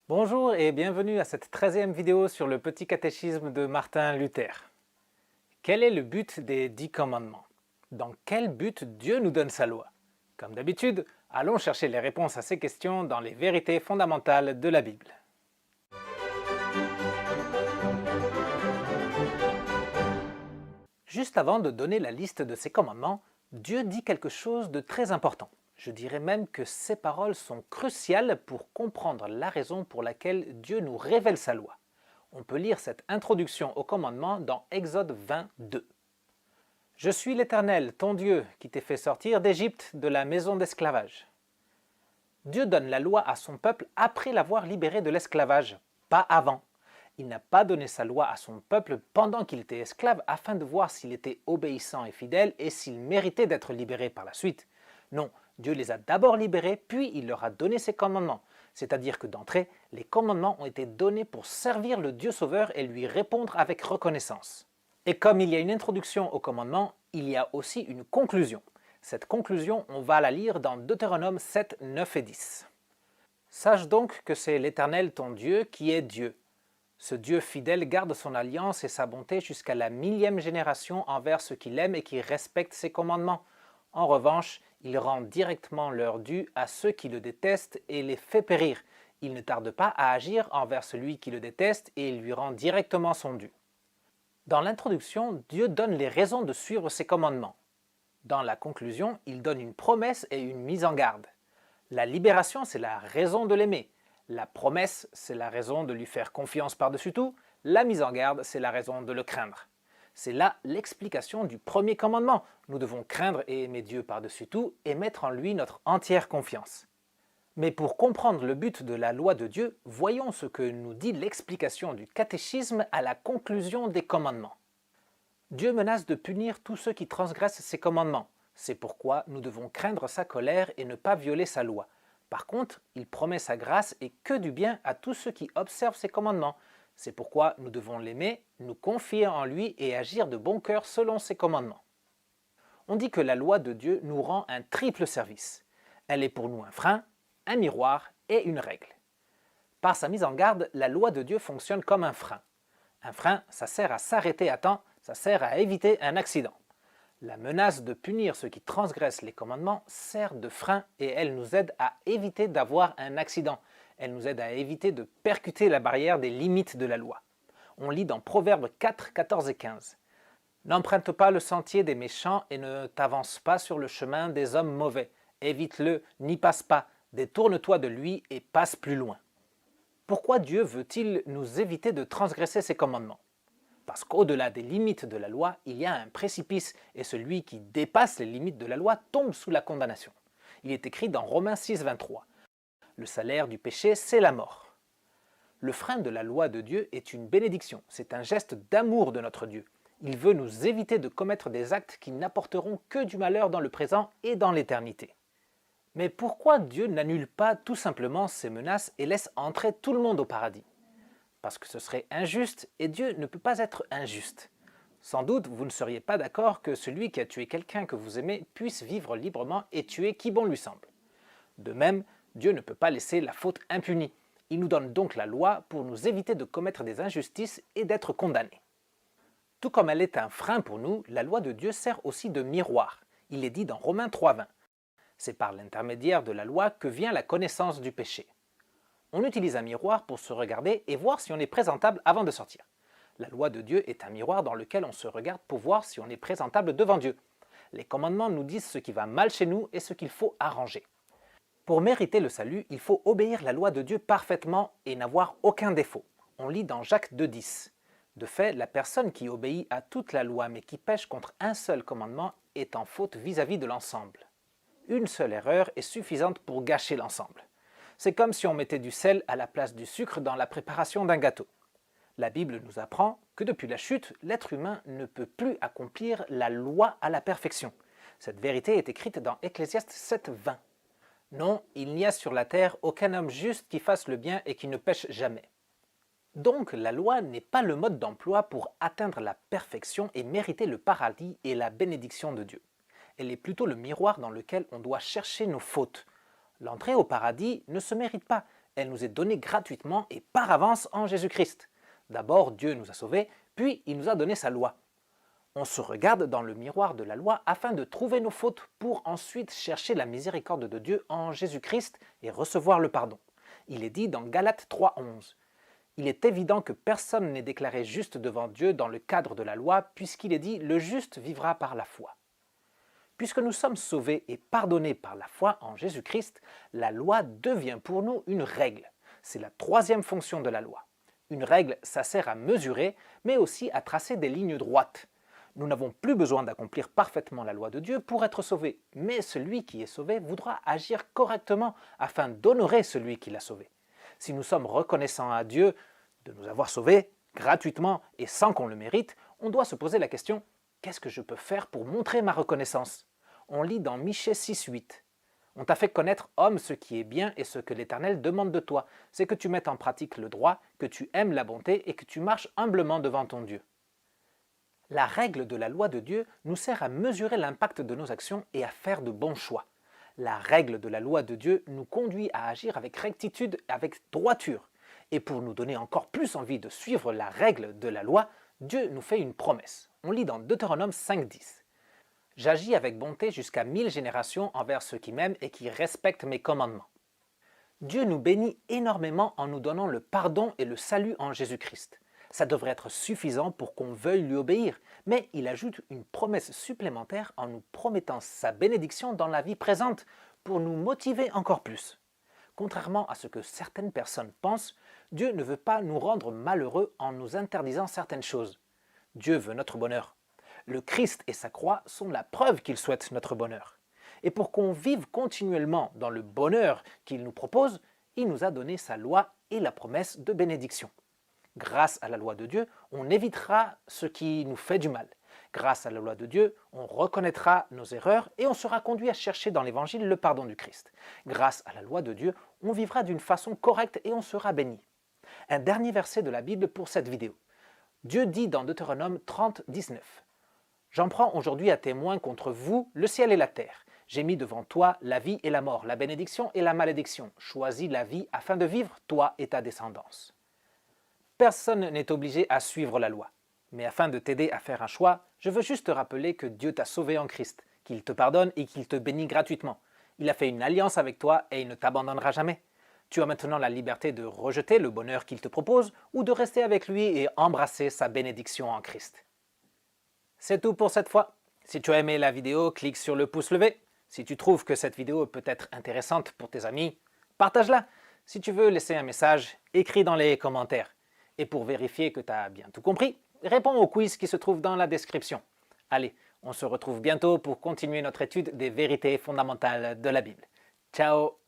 Bonjour et bienvenue à cette 13e vidéo sur le petit catéchisme de Martin Luther. Quel est le but des 10 commandements? Dans quel but Dieu nous donne sa loi? Comme d'habitude, allons chercher les réponses à ces questions dans les vérités fondamentales de la Bible. Juste avant de donner la liste de ces commandements, Dieu dit quelque chose de très important. Je dirais même que ces paroles sont cruciales pour comprendre la raison pour laquelle Dieu nous révèle sa loi. On peut lire cette introduction au commandement dans Exode 22. « Je suis l'Éternel, ton Dieu, qui t'ai fait sortir d'Égypte, de la maison d'esclavage. » Dieu donne la loi à son peuple après l'avoir libéré de l'esclavage, pas avant. Il n'a pas donné sa loi à son peuple pendant qu'il était esclave afin de voir s'il était obéissant et fidèle et s'il méritait d'être libéré par la suite. Non, Dieu les a d'abord libérés, puis il leur a donné ses commandements. C'est-à-dire que d'entrée, les commandements ont été donnés pour servir le Dieu sauveur et lui répondre avec reconnaissance. Et comme il y a une introduction aux commandements, il y a aussi une conclusion. Cette conclusion, on va la lire dans Deutéronome 7, 9 et 10. « Sache donc que c'est l'Éternel ton Dieu qui est Dieu. Ce Dieu fidèle garde son alliance et sa bonté jusqu'à la 1000e génération envers ceux qui l'aiment et qui respectent ses commandements. En revanche, il rend directement leur dû à ceux qui le détestent et les fait périr. Il ne tarde pas à agir envers celui qui le déteste et il lui rend directement son dû. » Dans l'introduction, Dieu donne les raisons de suivre ses commandements. Dans la conclusion, il donne une promesse et une mise en garde. La libération, c'est la raison de l'aimer. La promesse, c'est la raison de lui faire confiance par-dessus tout. La mise en garde, c'est la raison de le craindre. C'est là l'explication du premier commandement. Nous devons craindre et aimer Dieu par-dessus tout et mettre en lui notre entière confiance. Mais pour comprendre le but de la loi de Dieu, voyons ce que nous dit l'explication du catéchisme à la conclusion des commandements. Dieu menace de punir tous ceux qui transgressent ses commandements. C'est pourquoi nous devons craindre sa colère et ne pas violer sa loi. Par contre, il promet sa grâce et que du bien à tous ceux qui observent ses commandements. C'est pourquoi nous devons l'aimer, nous confier en lui et agir de bon cœur selon ses commandements. On dit que la loi de Dieu nous rend un triple service. Elle est pour nous un frein, un miroir et une règle. Par sa mise en garde, la loi de Dieu fonctionne comme un frein. Un frein, ça sert à s'arrêter à temps, ça sert à éviter un accident. La menace de punir ceux qui transgressent les commandements sert de frein et elle nous aide à éviter d'avoir un accident. Elle nous aide à éviter de percuter la barrière des limites de la loi. On lit dans Proverbes 4, 14 et 15. « N'emprunte pas le sentier des méchants et ne t'avance pas sur le chemin des hommes mauvais. Évite-le, n'y passe pas, détourne-toi de lui et passe plus loin. » Pourquoi Dieu veut-il nous éviter de transgresser ses commandements? Parce qu'au-delà des limites de la loi, il y a un précipice et celui qui dépasse les limites de la loi tombe sous la condamnation. Il est écrit dans Romains 6, 23. « Le salaire du péché, c'est la mort. » Le frein de la loi de Dieu est une bénédiction, c'est un geste d'amour de notre Dieu. Il veut nous éviter de commettre des actes qui n'apporteront que du malheur dans le présent et dans l'éternité. Mais pourquoi Dieu n'annule pas tout simplement ces menaces et laisse entrer tout le monde au paradis? Parce que ce serait injuste et Dieu ne peut pas être injuste. Sans doute, vous ne seriez pas d'accord que celui qui a tué quelqu'un que vous aimez puisse vivre librement et tuer qui bon lui semble. De même, Dieu ne peut pas laisser la faute impunie. Il nous donne donc la loi pour nous éviter de commettre des injustices et d'être condamnés. Tout comme elle est un frein pour nous, la loi de Dieu sert aussi de miroir. Il est dit dans Romains 3,20. C'est par l'intermédiaire de la loi que vient la connaissance du péché. On utilise un miroir pour se regarder et voir si on est présentable avant de sortir. La loi de Dieu est un miroir dans lequel on se regarde pour voir si on est présentable devant Dieu. Les commandements nous disent ce qui va mal chez nous et ce qu'il faut arranger. Pour mériter le salut, il faut obéir la loi de Dieu parfaitement et n'avoir aucun défaut. On lit dans Jacques 2,10. De fait, la personne qui obéit à toute la loi mais qui pêche contre un seul commandement est en faute vis-à-vis de l'ensemble. Une seule erreur est suffisante pour gâcher l'ensemble. C'est comme si on mettait du sel à la place du sucre dans la préparation d'un gâteau. La Bible nous apprend que depuis la chute, l'être humain ne peut plus accomplir la loi à la perfection. Cette vérité est écrite dans Ecclésiaste 7, 20. Non, il n'y a sur la terre aucun homme juste qui fasse le bien et qui ne pêche jamais. Donc la loi n'est pas le mode d'emploi pour atteindre la perfection et mériter le paradis et la bénédiction de Dieu. Elle est plutôt le miroir dans lequel on doit chercher nos fautes. L'entrée au paradis ne se mérite pas, Elle nous est donnée gratuitement et par avance en Jésus-Christ. D'abord, Dieu nous a sauvés, puis il nous a donné sa loi. On se regarde dans le miroir de la loi afin de trouver nos fautes pour ensuite chercher la miséricorde de Dieu en Jésus-Christ et recevoir le pardon. Il est dit dans Galates 3,11. Il est évident que personne n'est déclaré juste devant Dieu dans le cadre de la loi, puisqu'il est dit « le juste vivra par la foi ». Puisque nous sommes sauvés et pardonnés par la foi en Jésus-Christ, la loi devient pour nous une règle. C'est la troisième fonction de la loi. Une règle, ça sert à mesurer, mais aussi à tracer des lignes droites. Nous n'avons plus besoin d'accomplir parfaitement la loi de Dieu pour être sauvés, mais celui qui est sauvé voudra agir correctement afin d'honorer celui qui l'a sauvé. Si nous sommes reconnaissants à Dieu de nous avoir sauvés gratuitement et sans qu'on le mérite, on doit se poser la question « Qu'est-ce que je peux faire pour montrer ma reconnaissance ?» On lit dans Michée 6,8. On t'a fait connaître, homme, ce qui est bien et ce que l'Éternel demande de toi, c'est que tu mettes en pratique le droit, que tu aimes la bonté et que tu marches humblement devant ton Dieu. La règle de la loi de Dieu nous sert à mesurer l'impact de nos actions et à faire de bons choix. La règle de la loi de Dieu nous conduit à agir avec rectitude, avec droiture. Et pour nous donner encore plus envie de suivre la règle de la loi, Dieu nous fait une promesse. On lit dans Deutéronome 5,10. « J'agis avec bonté jusqu'à 1000 générations envers ceux qui m'aiment et qui respectent mes commandements. » Dieu nous bénit énormément en nous donnant le pardon et le salut en Jésus-Christ. Ça devrait être suffisant pour qu'on veuille lui obéir, mais il ajoute une promesse supplémentaire en nous promettant sa bénédiction dans la vie présente pour nous motiver encore plus. Contrairement à ce que certaines personnes pensent, Dieu ne veut pas nous rendre malheureux en nous interdisant certaines choses. Dieu veut notre bonheur. Le Christ et sa croix sont la preuve qu'il souhaite notre bonheur. Et pour qu'on vive continuellement dans le bonheur qu'il nous propose, il nous a donné sa loi et la promesse de bénédiction. Grâce à la loi de Dieu, on évitera ce qui nous fait du mal. Grâce à la loi de Dieu, on reconnaîtra nos erreurs et on sera conduit à chercher dans l'Évangile le pardon du Christ. Grâce à la loi de Dieu, on vivra d'une façon correcte et on sera béni. Un dernier verset de la Bible pour cette vidéo. Dieu dit dans Deutéronome 30, 19. « J'en prends aujourd'hui à témoin contre vous le ciel et la terre. J'ai mis devant toi la vie et la mort, la bénédiction et la malédiction. Choisis la vie afin de vivre, toi et ta descendance. » Personne n'est obligé à suivre la loi. Mais afin de t'aider à faire un choix, je veux juste te rappeler que Dieu t'a sauvé en Christ, qu'il te pardonne et qu'il te bénit gratuitement. Il a fait une alliance avec toi et il ne t'abandonnera jamais. Tu as maintenant la liberté de rejeter le bonheur qu'il te propose ou de rester avec lui et embrasser sa bénédiction en Christ. C'est tout pour cette fois. Si tu as aimé la vidéo, clique sur le pouce levé. Si tu trouves que cette vidéo peut être intéressante pour tes amis, partage-la. Si tu veux laisser un message, écris dans les commentaires. Et pour vérifier que tu as bien tout compris, réponds au quiz qui se trouve dans la description. Allez, on se retrouve bientôt pour continuer notre étude des vérités fondamentales de la Bible. Ciao!